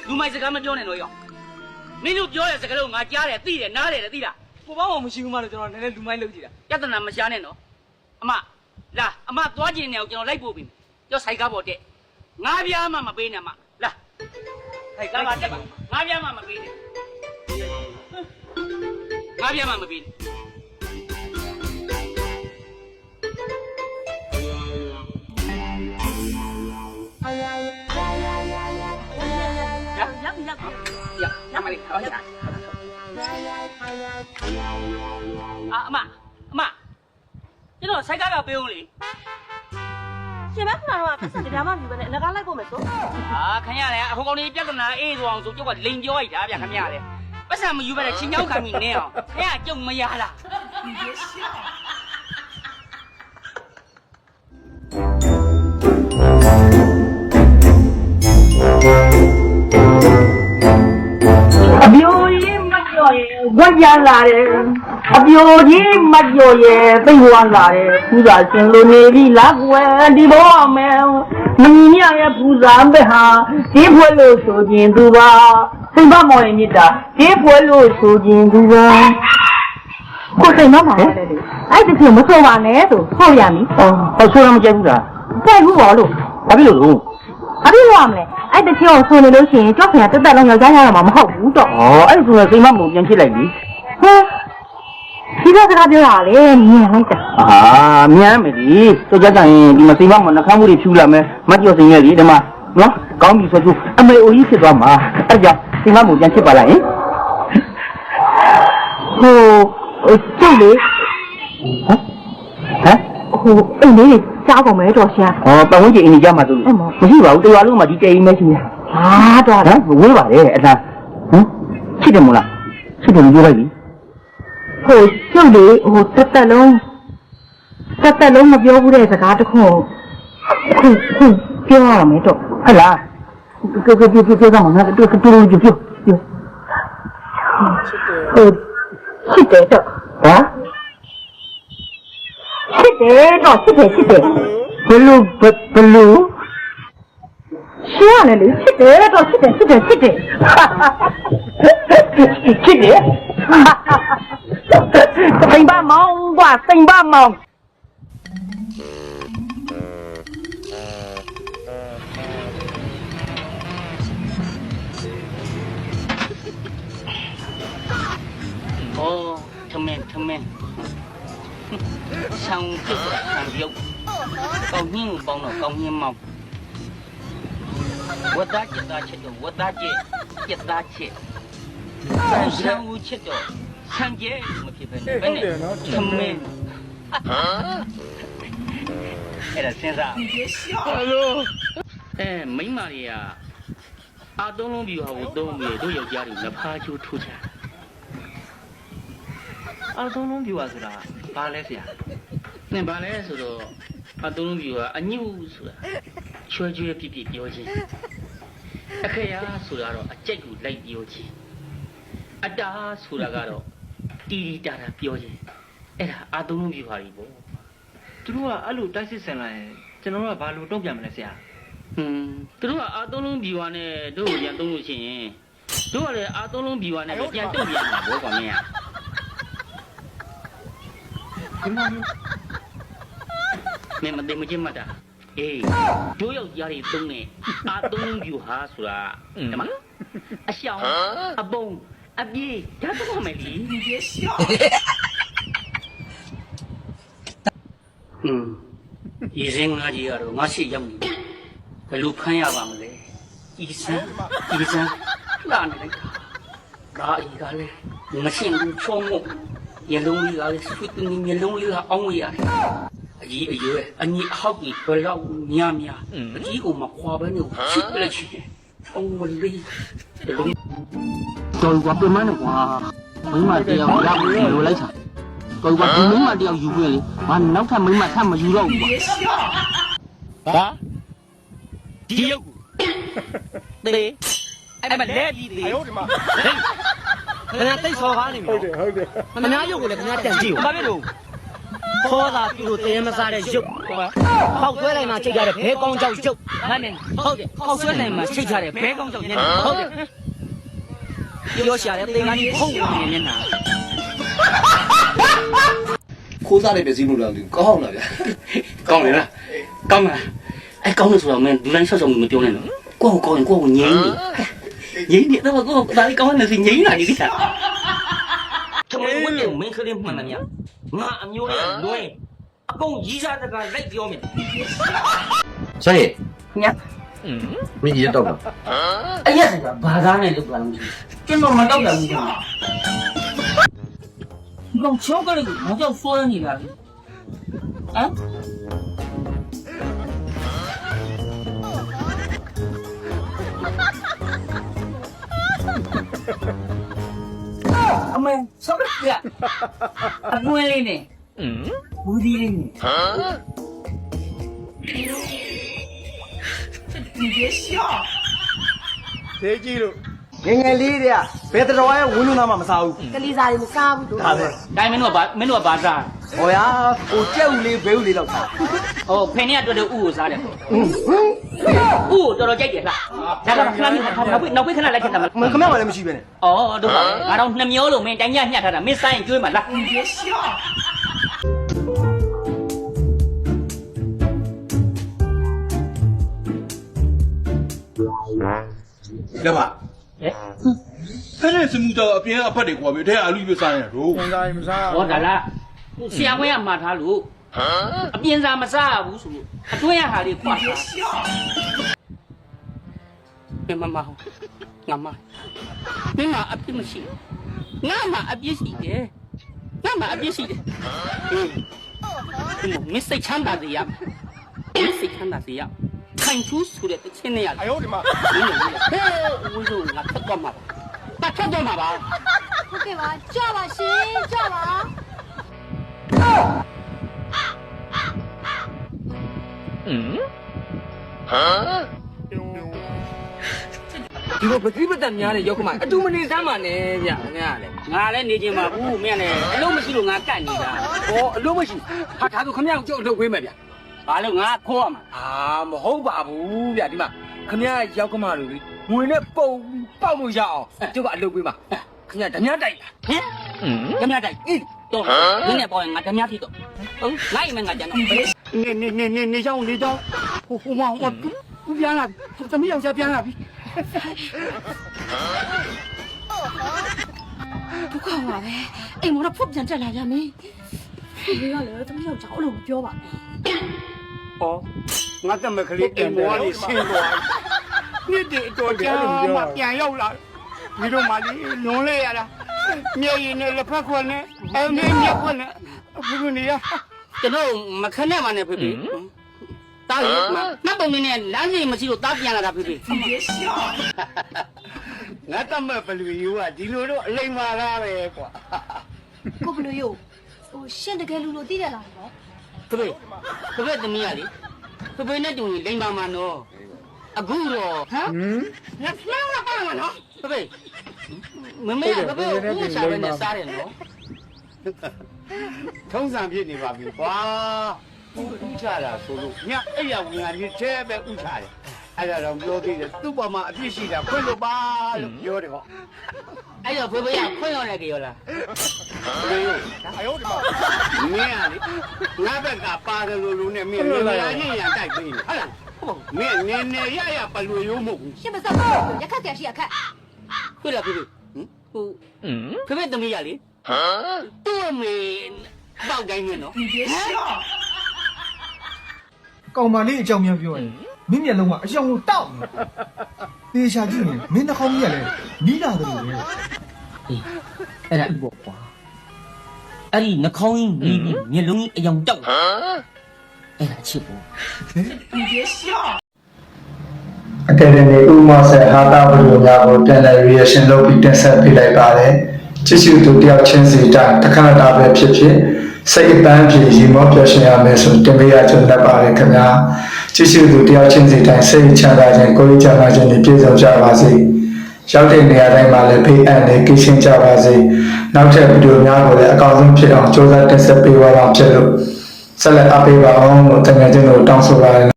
လူမိုက်စကားမပြောနဲ့တော့ရောမင်းတို့ပြောတဲ့စကားလုံးငါကြားတယ်သိတယ်နားတယ်သိလားကိုပေါ့မှမရှိဘူးမလို့ကျွန်တော်နည်းနည်းလူမိုင်းလုပ်ကြည့်တာပြဿနာမရှားနဲ့နော်အမလာအမသွားကျင်နေအောင်ကျွန်တော်လိုက်ပို့ပြီကြောက်ဆိုင်ကားပေါ်တက်ငါးပြားမှမပေးနဲ့မလာဆိုင်ကားပါတက်ပါငါးပြားမှမပေးနဲ့ငါးပြားမှမပေးနဲ့ရမလေးဟောရအမကျွန်တော်ဆိုင်ကားကပေးဦးလေရှင်မကတော့ပတ်စံတရားမှယူပဲနဲ့အလကားလိုက်ဖို့မယ်ဆိုခင်ဗျာလေအဟိုကောင်လေးပြဿနာအေးဆိုအောင်ဆိုကျုပ်ကလိန်ပြောလိုက်တာဗျခင်ဗျာလေပတ်စံမယူပဲနဲ့ချင်းချောင်းခံပြီးနေအောင်ခင်ဗျာကျုပ်မရလားအပြိုကြီးမပြောရင်ဝက်ရလာတယ်အပြိုကြီးမပြောရင်သိဝါလာတယ်ပူဇာရှင်လိုနေပြီလားကွယ်ဒီဘောမဲမင်းမြရဲ့ပူဇာပဲဟာဒီဖွဲလို့ဆိုခြင်းသူပါစိတ်မမော်ရင်မြစ်တာဒီဖွဲလို့ဆိုခြင်းသူပါကိုစိတ်မမော်တယ်လေအဲ့ဒီပြင်မဆိုပါနဲ့ဆိုဟုတ်ရမည်ဟောဆိုရမကြဘူးလားကြိုက်ဘူးပါလို့ဘာဖြစ်လို့ဘာဖြစ်လို့ရမလဲအဲ့တချောဆိုနေလို့ရှိရင်ကြောက်ခင်ကတက်တက်လုံးယောက်ျားရမှာမဟုတ်ဘူးတော့ဩအဲ့ဆိုရင်စိတ်မမုံပြန်ဖြစ်လိုက်ပြီဟဲ့ဒီတော့စကားပြောရလေမြန်လိုက်တာမြန်မယ်ဒီကြောက်ကြတဲ့ရင်ဒီမစိတ်မမနှခမ်းမှုတွေဖြူလာမယ်မကြောက်စင်ရဲ့လေဒီမှာနော်ကောင်းပြီဆိုသူအမေအိုကြီးဖြစ်သွားမှာအဲ့ကြောင့်စိတ်မမုံပြန်ဖြစ်ပါလားဟင်ဟိုကျုပ်လေဟမ်ဟိုအိမ်လေးကြားကုန်မယ်တော်ရှင်ပတ်ဝန်းကျင်အိမ်ကြီးကြမှာသူမရှိပါဘူးတရားလုံးမှာဒီတဲကြီးမရှိဘူးဟာတော်တယ်ဝေးပါတယ်အလားဟမ်ချစ်တယ်မို့လားချစ်တယ်လို့ပြောလိုက်ပြီဟိုကျုပ်လေဟိုတက်တက်လုံးမပြောဘူးတဲ့စကားတခုခုပြောရမယ်တော့ဟုတ်လားပြောတာမှငါတို့ပြောဟိုချစ်တယ်တော့ဟာချစ်တယ်တော့ချစ်တယ်ဘလူရှင်းရတယ်လေချစ်တယ်တော့ချစ်တယ်စိန်ပါမောင်ကွာစိန်ပါမောင်ထမင်းဆောင်းပြုတ်ဆောင်းပြုတ်ကောင်းညင်းပေါင်းတော့ကောင်းညင်းမောင်းဝတ်သားချက်သားချက်တော့ဝတ်သားချက်သားချက်ဆန်းဦးချက်တော့ဆန်းကျဲမဖြစ်ပဲနဲ့ထမင်းအဲ့ဒါစဉ်းစားဟယ်လိုမိမတွေကအာသုံးလုံးပြူဟာကိုသုံးပြီးတို့ယောက်ျားတွေလက်ဖားချိုးထိုးချင်အာသုံးလုံးပြူဟာဆိုတာဘာလဲဆရာနင်ဘာလဲဆိုတော့အသုံးလုံးပြူကအညှို့ဆိုတာချွဲပြပြပြောခြင်းအခရာဆိုတာတော့အကြိုက်ကိုလိုက်ပြောခြင်းအတားဆိုတာကတော့တီတာပြောခြင်းအဲ့ဒါအသုံးလုံးပြူဟာကြီးပေါ့သူတို့ကအဲ့လိုတိုက်စစ်ဆင်လာရင်ကျွန်တော်တို့ကဘာလို့တုံ့ပြန်မလဲဆရာသူတို့ကအသုံးလုံးပြူဟာနဲ့တို့ကိုပြန်သုံးလို့ရှိရင်တို့ကလည်းအသုံးလုံးပြူဟာနဲ့ပြန်တုံ့ပြန်မှာပေါ့ကွာမင်းမင်းမသိမချင်းမှတ်တာအေးတို့ယောက်ျားတွေသုံးနေအာသုံးပြူဟာဆိုတာဒီမှာအရှောင်းအပုံအပြေးဒါတော့မယ်လीရေစင်းငါကြီးကတော့ငါရှိရောက်နေဘယ်လိုဖမ်းရပါမလဲဤစမ်းလာနေလိုက်ဒါအီကလည်းမရှင်းဘူးချုံမို့မျက်လုံးလေးကလည်းဆွတ်နေမျက်လုံးလေးကအောင်းရတယ်အကြီးအရွယ်အညီအဟောက်ကြီးဘယ်တော့များအကြီးကိုမခွာဘဲနဲ့ချစ်လိုက်ချင်အောင်းလေးတော်ကွာပြန်မနဲ့ကွာမိမတယောက်ရောက်လို့လိုက်တာတော်ကွာဒီမိမတယောက်ယူခွင့်လေငါနောက်ထပ်မိမထပ်မယူတော့ဘူးကွာဟာဒီရုပ်တေးအဲ့မလဲကြီးတေးဟုတ်တယ်မခင်ဗျာတိတ်ဆော်ကားနေပြီဟုတ်တယ်ခင်ဗျာရုပ်ကိုလည်းခင်ဗျာတန်ကြည့်ဦးဘာဖြစ်လို့ ခေါ်တာပြုလို့တင်းမစားတဲ့ရုပ်ပေါက်ဆွဲလိုက်မှချိတ်ကြတဲ့ဘဲကောင်းကြောက်ရုပ်ဟာနဲ့ဟုတ်တယ်ပေါက်ဆွဲလိုက်မှချိတ်ကြတဲ့ဘဲကောင်းကြောက်ညနေဟုတ်တယ်ပြောရှာတဲ့တင်ကားကြီးဖုံးနေမျက်နှာ ခိုးစားတဲ့ပစ္စည်းလို့တော့ကောင်းလားဗျာ ကောင်းလေလားကောင်းလားအဲ့ကောင်းလို့ဆိုတော့မင်းဒူလိုင်းဆော့ဆော့မပြောနဲ့နော်ကိုယ့်ကိုယ်ကိုငြိမ်းနေတော့ကိုဒါလေးကောင်းနေစီငြိမ်းလာနေပြီလားကျွန်တော်ဝတ်တယ်မင်းကလေးမှန်တယ်များငါအမျိုးနဲ့လွဲအကုန်ကြီးစားတကလိုက်ပြောမယ် ဆိုင် ည မင်းရတော့ပါ အဲ့ရကဘာကားနဲ့လုပ်လာလို့ကျွန်တော်မတော့တယ်ဘူးကောင်ချောကလေးကမကြောက်စိုးနေလာပြီဟမ်အမေဆောက်ရအကွင်းလေးနဲ့ဘူးဒီလေးနဲ့ဒေးကြီးလို့ငယ်ငယ်လေးတွေကဘယ်တော်ရဲ့ဝင်းလုံးသားမှမစားဘူး ကလေးစားတွေမစားဘူးတို့ ဒါပဲ တိုင်းမင်းတို့ကဘာစား ဟောရကိုကြက်ဦးလေးဘဲဦးလေးလောက်စား ဟိုဖင်နဲ့အတွက်ဥကိုစားတယ်ဥကိုတော်တော်ကြိုက်တယ်လားဒါကတော့ခဏလေးနောက်ပိတ်ခဏလိုက်ခဲ့တာမလား ခမရလည်းမရှိပဲနဲ့ ဩတို့ပါငါတော့2မျိုးလုံးမင်းတိုင်းညညှက်ထားတာမင်းစားရင်ကျွေးမှာလား လက်မ ဟဲ့ ဖဲနဲ့စမှုတော့အပြင်အဖက်တွေကွာပြီအဲအလူပြစားနေတာတို့ မစားရင်မစား ဟောဒါလားဆရာဝဲကမှာထားလို့အပြင်စာမစားရဘူးဆိုလို့အတွင်းရဟာလေးခွာထားမမဟုတ်ငါမမင်းကအပြစ်မရှိငါမှအပြစ်ရှိတယ်ငါမှအပြစ်ရှိတယ်မင်းစိတ်ချမ်းသာစေရမယ်စိတ်ချမ်းသာစေရခိုင်ထူးဆိုတဲ့တခြင်းနဲ့ရ အယောဒီမှာ ဟဲ့ဝိဇ္ဇငါထွက်သွားမှာပါထွက်သွားမှာပါ ဟုတ်ကဲ့ပါကြပါရှင်ကြပါ ဒီလိုပတိပတ္တများတဲ့ရောက်ကမှအတူမနေစမ်းပါနဲ့ဗျာခင်ဗျာလေ ငါလည်းနေချင်ပါဘူးမင်းလည်းအလုံးမရှိလို့ငါကတ်နေတာ ဟောအလို့မရှိဟာဒါဆိုခင်ဗျာကိုကြောက်ထုတ်ခွေးမယ်ဗျာ ဘာလို့ငါခိုးရမှာ အာမဟုတ်ပါဘူးဗျာဒီမှာခင်ဗျာရောက်ကမှလို့ငွေနဲ့ပုံပေါက်လို့ရအောင်ကျုပ်ကအလုပ်ပေးမှာခင်ဗျာဓမြတိုက် ဟင်ဓမြတိုက်တော့နင်းနဲ့ပေါ့ငါဓမြထိတော့ဟုတ်လိုက်မယ်ငါကျန်တော့ နေကြောင်းဟိုပြန်လာသမီးယောက်ျားပြန်လာပြီ ဒုက္ခပါပဲအိမ်မောတော့ဖွတ်ပြန်တက်လာကြမင်းဒီကလည်းတမီးယောက်ျားအလို့မပြောပါနဲ့ ဩငါတက်မဲ့ကလေးအိမ်ပေါ်ကနေဆင်းသွားနေ့တည်းအတော်ကြာမှပြန်ရောက်လာဒီတော့မှလေလွန်လဲရတာမျက်ရည်နဲ့လက်ဖက်ခွက်နဲ့အမေမျက်ခွက်နဲ့ဘုရားနေရ ကျွန်တော်မခနဲ့မှနဲ့ဖေဖေတားလို့မပုံနေနဲ့လမ်းစီမရှိလို့တားပြန်လာတာဖေဖေ ငါတက်မဲ့ဘလူယူကဒီလိုတော့အလိမ်မာလားပဲကွာ ကိုဘလို့ယိုဟိုရှင်တကယ်လူလို့သိတယ်လားနော် ဖေဖေသမီးရလေဖေဖေနဲ့တူရင်လိမ္မာမှာနော်အခုတော့ဟမ်ငါဖျောင်းလာပါမနော်ဖေမမေကဖေဦးမချပဲနဲ့စားတယ်နော် ထုံးစံဖြစ်နေပါပြီကွာဥချတာဆိုလို့ညအဲ့ရဝင်လာနေသေးပဲဥချတယ်အဲ့ဒါတော့ပြောသေးတယ်သူ့ပေါ်မှာအပြစ်ရှိတာခွင့်လို့ပါလို့ပြောတယ်ဟော အဲ့တော့ဖေဖေကခွင့်ရောက်လိုက်ကြရောလား အယောဒီမှာ မင်းကလေငါဘက်ကပါတယ်လို့နဲ့မင်းလည်းရရင်ရတိုက်ပေးနေဟုတ်လားမင်းနည်းနည်းရရပလူရိုးမဟုတ်ဘူး ရှင်မစားဘူးရခက်ကြရှိရခက် ခွင့်လားဖေဖေဟိုဖေဖေသမီးရလေသူ့အမေပေါက်တိုင်းနဲ့နော် ကောင်မလေးအကြောင်းများပြောရင်မင်းမျက်လုံးကအယောင်ကိုတောက်နေသေချာကြည့်ရင်မင်းနှာခေါင်းကြီးကလည်းနီးလာတယ်လို့ပဲ အဲ့ဒါပေါ့ကွာအဲ့ဒီနှာခေါင်းကြီးနီးပြီးမျက်လုံးကြီးအယောင်တောက်အဲ့ဒါချစ်ဖို့ အကယ်ဒမီဥပမာဆက်ဟာတာဗီဒီယိုများကိုပြန်လည် reaction လုပ်ပြီးတင်ဆက်ပေးလိုက်ပါတယ်ကြည့်ရှုသူတယောက်ချင်းစီတိုင်းတစ်ခါတာပဲဖြစ်ဖြစ်စိတ်အပန်းဖြေရီမောပျော်ရွှင်ရမယ်ဆိုတင်ပေးရကြတတ်ပါတယ်ခင်ဗျာကြည့်ရှုသူတယောက်ချင်းစီတိုင်းစိတ်ချမ်းသာခြင်းကိုယ်ချမ်းသာခြင်းနဲ့ပြည့်စုံကြပါစေ ရောက်တဲ့နေရာတိုင်းမှာလည်းဖေးအပ်နေကိရှင်းကြပါစေနောက်ထပ်ဗီဒီယိုများကိုလည်းအကောင်းဆုံးဖြစ်အောင်ကြိုးစားတင်ဆက်ပေးပါတော့ဖြစ်လို့ဆက်လက်အားပေးပါအောင်လို့တကယ်ချင်းတို့တောင်းဆိုပါတယ်